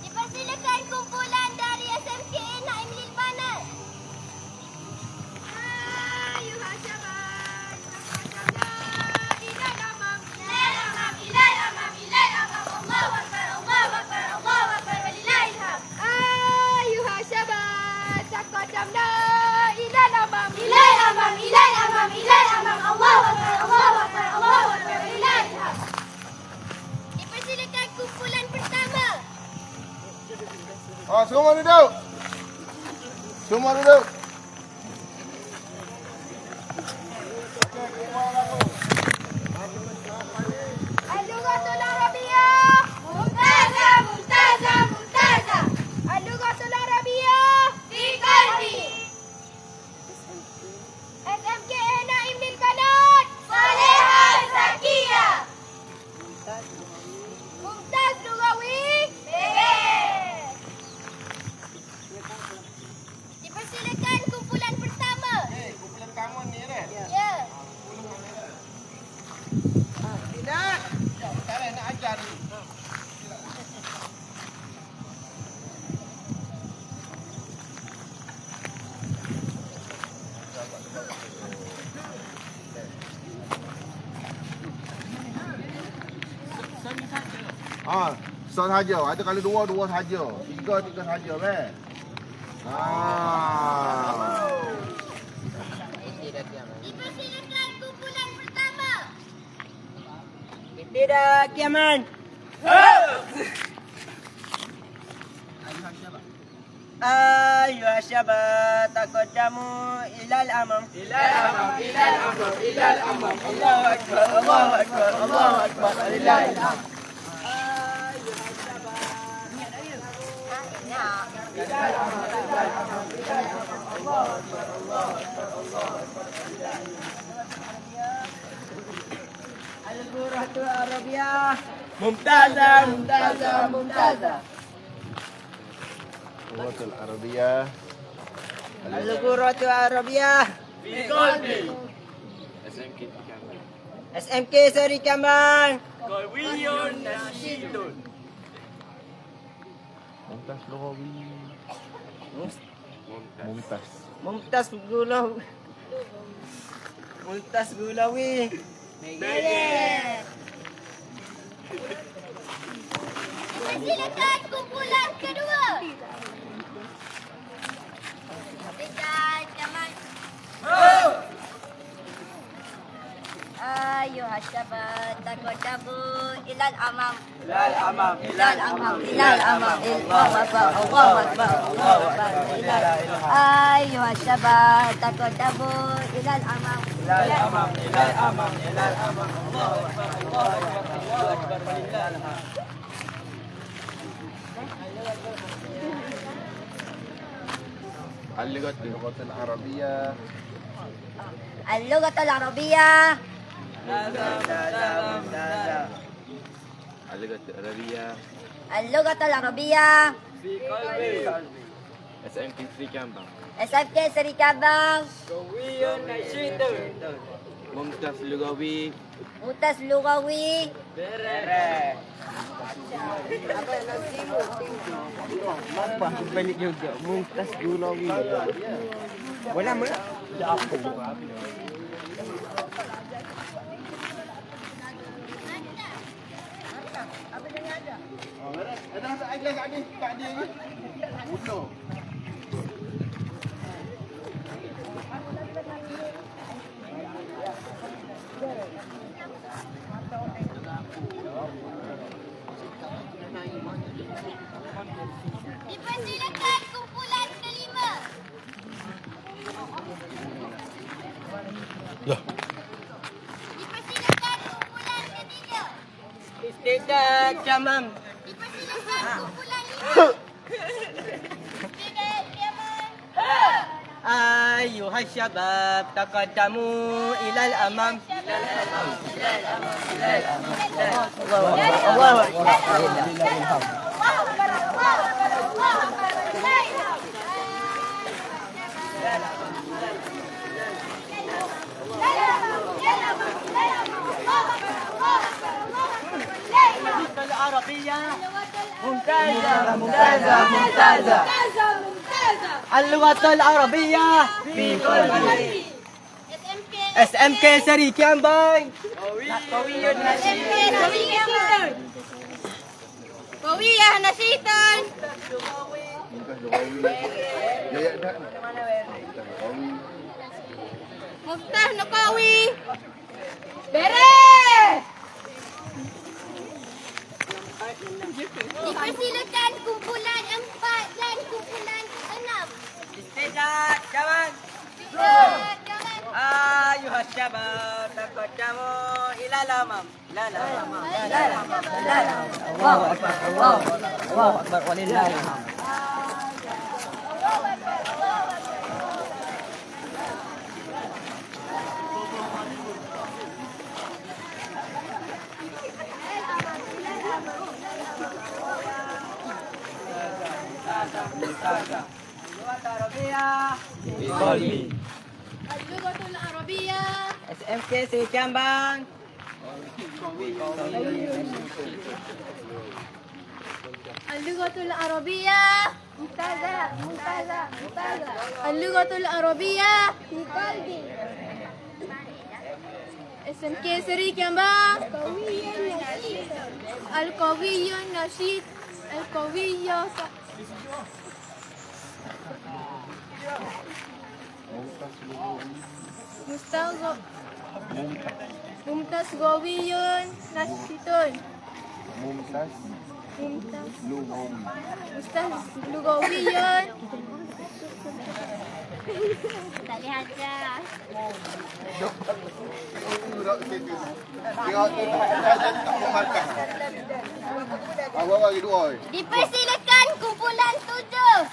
Dipersilakan kumpulan dari SMK Naim Lilbanas. Ayuhah Syaban, ilal amam, ilal amam, ilal amam, ilal amam. Allahu Akbar, Allahu Akbar, Allahu Akbar, walillahil hamd. Ayuhah Syaban, taqaddamna ilal amam, ilal amam, ilal amam, ilal amam. Allahu Akbar, Allahu Akbar, Allahu Akbar, walillahil hamd. Dipersilakan kumpulan pertama. Semua duduk. Semua duduk. Al-Lughatul Arabiyyah. Mumtazah, mumtazah, mumtazah. Al-Lughatul Arabiyyah fi qalbi. SMK Naim Lilbanat. Salihah Zakiyah. Mumtaz Lughawi. Dipersilakan kumpulan pertama. Kumpulan pertama ni dah. Ya. Tidak. Sekarang nak ajar ni. Satu saja. Ada kalau dua, dua saja. Tiga, tiga saja, kan? Dipersilakan kumpulan pertama. Tidak, Kiaman. Ayuhah Syaban, taqaddamu ilal amam. Ilal amam, ilal amam, ilal amam. Allahu Akbar, Allahu Akbar, Allahu Akbar, walillahil hamd. Al-Lughatul Arabiyyah. Mumtazah, mumtazah, mumtazah. Lughatul Arabiyyah. Al-Lughatul Arabiyyah. Fi qalbi. SMK Seri Kamal. Qawiyun nasyidun. Mumtaz Lughawi. Mumtaz. Mumtaz Gulawi. Mumtaz Gulawi. Dipersilakan kumpulan kedua. Rizal Kamal. Ayuhah Syaban, taqaddamu ilal amam. Ilal amam. Ilal amam, ilal amam. Allahu Akbar, Allahu Akbar, Allahu Akbar. Ayuhah Syaban, taqaddamu ilal amam. Ilal amam. Ilal amam. Ilal amam. Allahu Akbar, Allahu Akbar, Allahu Akbar, walillahil hamd. Al-Lughatul Arabiyyah. Al-Lughatul Arabiyyah. Mumtazah. Al-Lughatul Arabiyyah. Al-Lughatul Arabiyyah. Fi qalbi. SMK Sri Kambang. SMK Seri Kabang. Qawiyun nasyidun. Mumtaz Lughawi. Mumtaz Lughawi. Bere. Mampu aku balik juga. Mumtaz Gulawi. Boleh mana? Apa? Dipersilakan kumpulan kelima. Dipersilakan kumpulan ketiga. Istiqat Jamam. Dipersilakan kumpulan lima. Istiqat Yaman. Ayuhah Syabab, taqaddamu ilal amam. Ilal amam. Ilal amam. Ilal amam. Allahu Akbar. Allahu Akbar. Lillahil hamd. Allahu Akbar, Allahu Akbar, Allahu Akbar. Lillahil hamd. العربية ممتازة ممتازة ممتازة ممتازة. اللغة العربية في كل بيت. SMK Seri Kiambang قوي نشيط. قوية نشيطا. Mumtaz Lugawi. Jaya dah. Mumtaz Lugawi. مفتاح نقاوي. Beres. Dipersilakan kumpulan 4 dan kumpulan 6. استعداد كمان. Jangan. أيها الشباب تقدموا إلى الأمام. لا لا الله أكبر الله أكبر ولله الحمد. اللغة العربية. SMK Seri Kiambang. اللغة العربية. ممتازة ممتازة ممتازة. اللغة العربية في قلبي. SMK Seri Kiambang. القوي النشيط. القوي Mumtaz Lugawi. ممتاز قوي نشيط. Mumtaz ممتاز Lugawi. ممتاز لغوي. Tak lihat dah. Tengok situ. Tengok tu tak memakan. Awak bagi dua. Dipersilakan kumpulan 7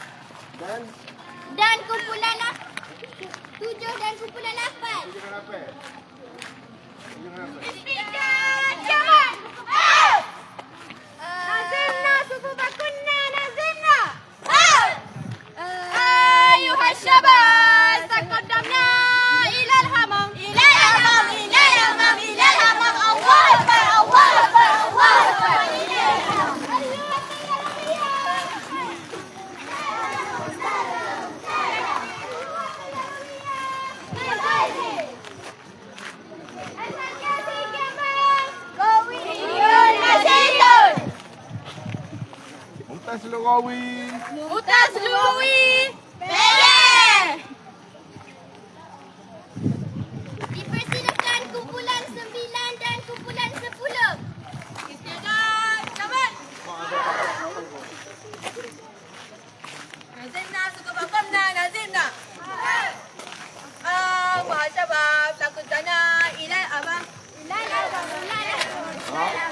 dan kumpulan 7 dan kumpulan 8. Jangan apa? Jangan apa? Jangan. Nazimna sufufakunna nazimna. أيها الشباب تقدمنا إلى الأمام إلى الأمام إلى الأمام إلى الأمام. الله أكبر الله أكبر الله أكبر. Mumtaz Lugawi. ممتاز لغوي. Beres. Dipersilakan kumpulan 9 dan kumpulan 10. Istirahat, jabat. Nazimna sukubakumna nazimna. أيها الشباب تقدمنا إلى الأمام.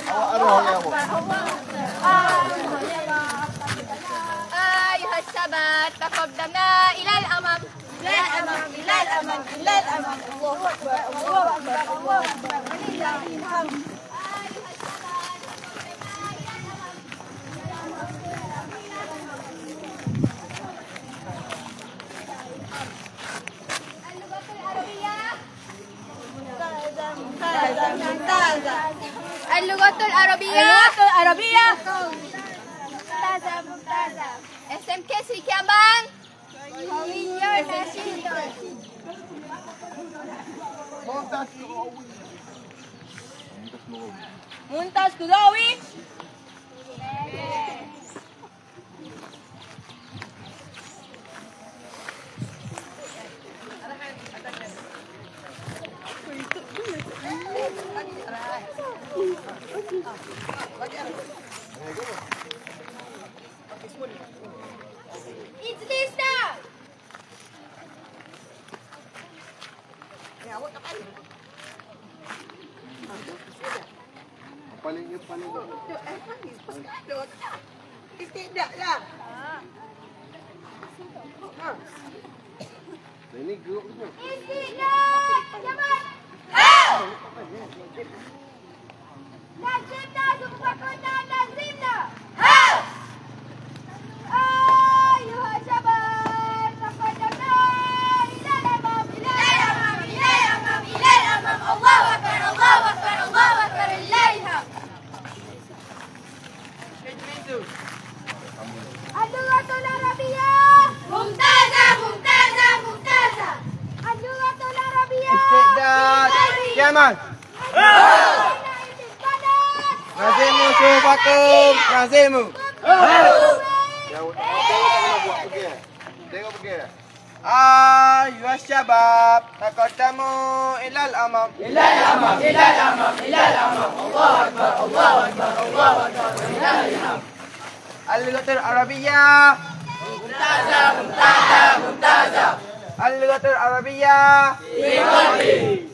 Awak arwah ya awak. أيها الشباب تقدمنا إلى الأمام إلى الأمام إلى الأمام إلى الأمام. الله أكبر الله أكبر الله أكبر ولله الحمد. اللغة العربية. اللغة العربية. ممتازة ممتازة. SMK Seri Kiambang. قوية نشيطة. Mumtaz Lugawi. Mumtaz Lugawi. ممتاز كلاوي. Ijlis dah. Paling dia paling. Tidak lah. Ini grup tu. Istirahat, jabat. Nazimna sukufakunna nazimna. أيها الشباب تقدمنا إلى الأمام إلى الأمام إلى الأمام إلى الأمام. الله أكبر الله أكبر الله أكبر لله الحمد. Jaisu. Al-Lughatul Arabiyyah. Mumtazah, mumtazah, mumtazah. Al-Lughatul Arabiyyah. Istiqdad. Kiamat. Nazimu sufakum. Nazimu. Tengok pergi. أيها الشباب تقدموا إلى الأمام. إلى الأمام، إلى الأمام، إلى الأمام. الله أكبر، الله أكبر، الله أكبر. اللغة العربية ممتازة، ممتازة، ممتازة. اللغة العربية في قلبي.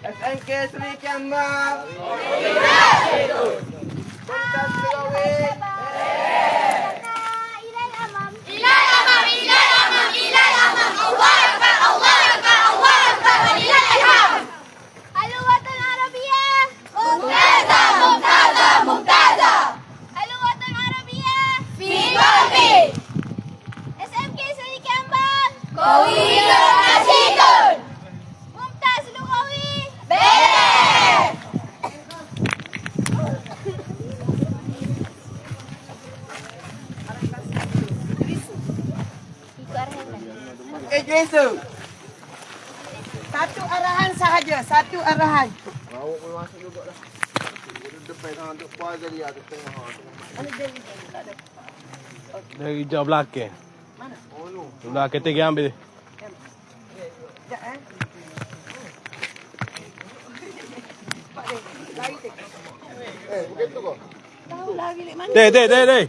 SMK Sri Kembang. ممتاز لغوي. إلى الأمام، إلى الأمام، إلى الأمام، إلى الأمام. الله أكبر، الله أكبر، الله أكبر، ولله الحمد. اللغة العربية ممتازة، ممتازة، ممتازة. اللغة العربية في قلبي. SMK Sri Kembang قوي نشيط. ممتاز لغوي. Jaisu. Satu arahan sahaja, satu arahan. Awak boleh masuk juga lah. Depan depan jadi ada tengah. Dari hijau belakang. Mana? Oh no. Belakang tiga ambil. Sekejap Lari tu. Begitu kok. Tahu lari lek mana? Deh.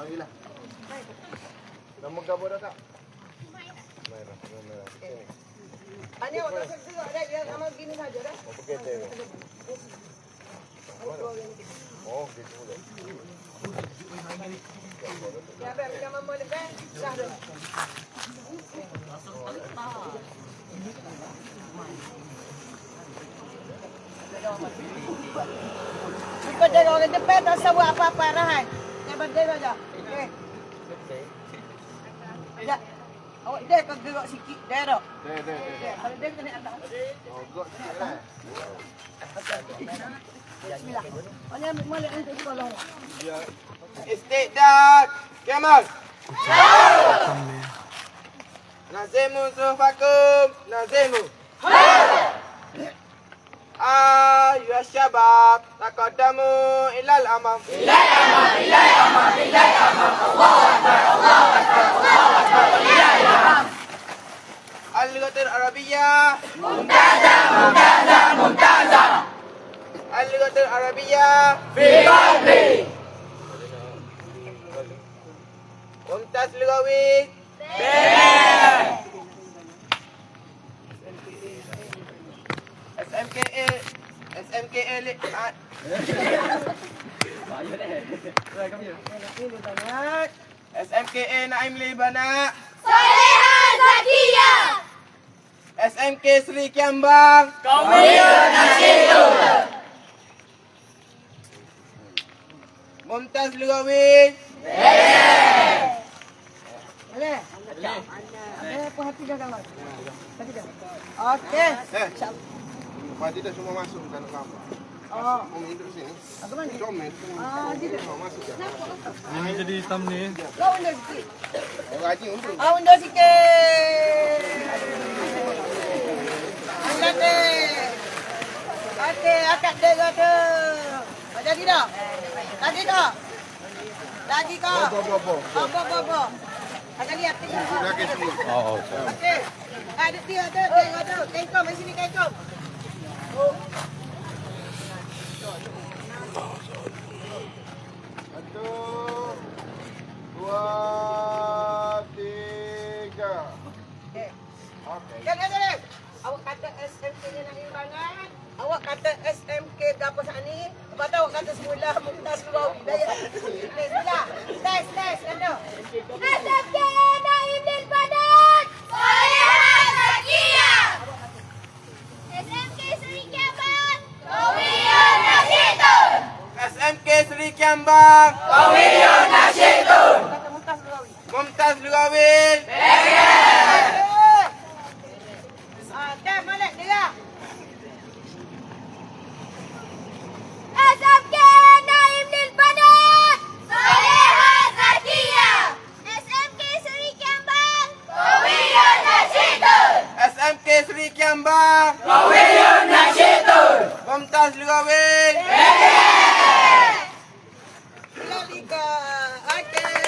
Lagi lah. Nama gambar dah tak? Merah. Sini. Ani awak tak tengok dah dia sama gini saja dah. Oh, begitu. Oh, gitu boleh. Ya ber kamu mau lepas. Dah dah. Ikut dia orang depan tak usah buat apa-apa arahan. Dia berdiri aja. Okey. Ya. Awak dia kau gerak sikit dah dah. Deh. Kalau dia kena atas. Oh, gok sikit lah. Bismillah. Mana ambil untuk sekolah. Istiqdad. Kiamat. Nazimu sufakum. Nazimu. أيها الشباب تقدموا إلى الأمام. إلى الأمام، إلى الأمام، إلى الأمام. الله أكبر، الله أكبر، الله أكبر. إلى الأمام. اللغة العربية ممتازة، ممتازة، ممتازة. اللغة العربية في قلبي. ممتاز لغوي. SMKA SMKA Naim Libana. Salihah Zakia. SMK Sri Kembang. Qawiyun Nasyidun. Mumtaz Lugawi. Boleh. Puas hati dah kawan. Okey. Padi dah semua masuk kan gambar. Oh, Mau hidup sini. apa mana? Comel. Tidak. Mau masuk dah. Ini jadi thumbnail. Kau undur sikit. Oh, gaji untuk. Undur sikit. Angkat deh. Okey, angkat deh kau tu. Jadi dah? Lagi tak? Lagi kau? Bobo. Agak lihat tengok. Sudah ke sini. Oh. Okey. Ada dia ada. Tengok di sini tengok. Satu, dua, tiga. Okey. Jangan. Awak kata SMK ni nak imbangan. Awak kata SMK apa saat ni? Lepas tu awak kata semula Mumtaz Lugawi. Bismillah. Tes. Kena. SMK Naim Lilbadat. Salihah Zakia. SMK Sri Kembang Qawiyun Nasyidun. SMK Sri Kembang. Qawiyun Nasyidun. Kata Mumtaz Lugawi. Mumtaz Lugawi. Tes balik dia. Cambang. Kawin Nasyidun. Mumtaz Lugawin. Lalika. Okey.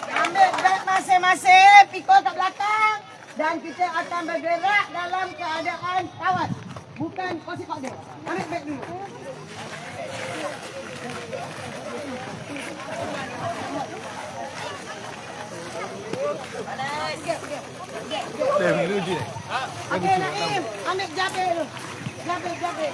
Ambil beg masing-masing, pikul kat belakang. Dan kita akan bergerak dalam keadaan kawat. Bukan kau sifat dia. Ambil beg dulu. Okey, Naim. Ambil Jabir dulu. Jabir.